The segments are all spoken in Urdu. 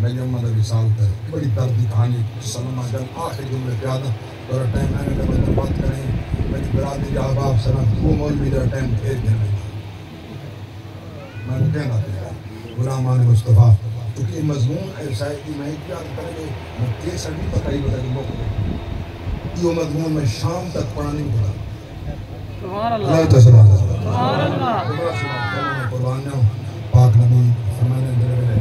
میری اماں دا وصال تے بڑی دردی کہانی سلمہ جان آخر جملے پیادا اور ٹائم میں نے کہا بات کریں میری برادری احباب سلام وہ مولوی دا ٹائم پھیر دے میں نے کہنا تھا غلامان مصطفیٰ کیونکہ مضمون ایسا ہے کہ میں یاد کریں گے میں کیسا نہیں بتائی کہ موقع یہ مضمون میں شام تک پڑھا نہیں پڑا سبحان اللہ سبحان اللہ قربانیاں پاک نبی فرمانے میرے میرے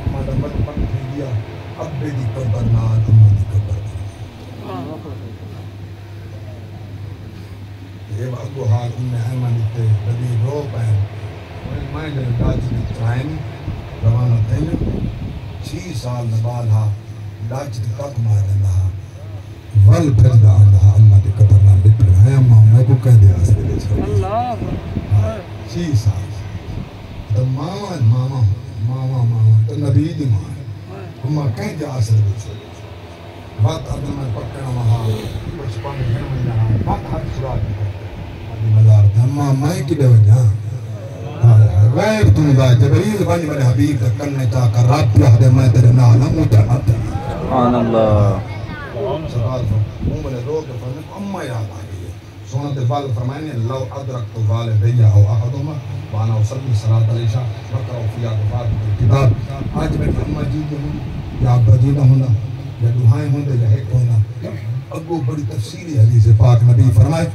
ہمارا بچپن تھی گیا اب بے دی قبر نال امہ دی قبر یہ اگو حال امہ ایمہ لیتے نبی رو پہن میں جن ڈاج دی ٹائم روانہ تھیں 6 سال نبال ہا ڈاج دی کک مار رہا ول پھر دا اللہ امہ دی قبر نال لپر ہے امہ میں کو کہہ دیا اس لئے اللہ 6 سال تو ماما تو نبی دی ماں امہ کہیں دیا اس لئے بات ابن میں پکڑا وہاں بچپن گھر میں جہاں بات ہر سرات میں مزار تھا امہ میں کی دے وجہ غیر تم دا جبریل بنی بنی حبیب دا کرنے چاکا رب لحظے میں تیرے نالم اتحاد سبحان اللہ سبحان اللہ ممبلے روح کے فرمائے امہ یاد آگئی ہے سونت الفال فرمائنے لو ادرکتو والدیہ او احدوما وانا وصلی صلاة علیشہ وقرأو فیہ دفات کتاب آج میں امہ جیتے ہوں یا ابا جینا ہونا یا دوہائیں ہوں یا حق ہونا اگو بڑی تفصیلی حدیث پاک نبی فرمائے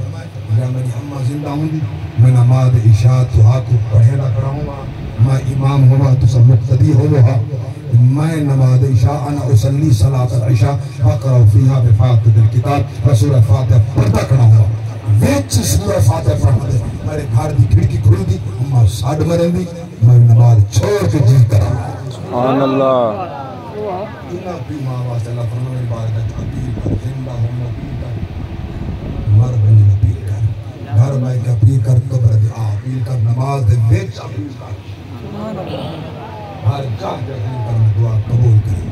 یا میری امہ زندہ ہوں دی میں نماز عشاء تو آکو پڑھے نہ کرا ہوں میں امام ہوا تو سب مقتدی ہو رہا میں نماز عشاء انا اسلی صلاة العشاء وقرأو فیہا بفاتح الکتاب رسول فاتح پڑھتا کرا ہوں ویچ سورہ فاتح پڑھا دے میرے گھر دی کھڑکی کھل دی امہ ساڑھ مرن دی میں نماز چھوڑ کے جی کرا سبحان اللہ انہا بھی ماں واسطہ اللہ فرمائے میری بارکہ اپیل کر زندہ ہوں اپیل کر مر بنی اپیل کر گھر میں کہ اپیل کر قبر دی اپیل کر نماز دے ویچ اپیل کر ہر جاہ دے اپیل کر میں دعا قبول کریں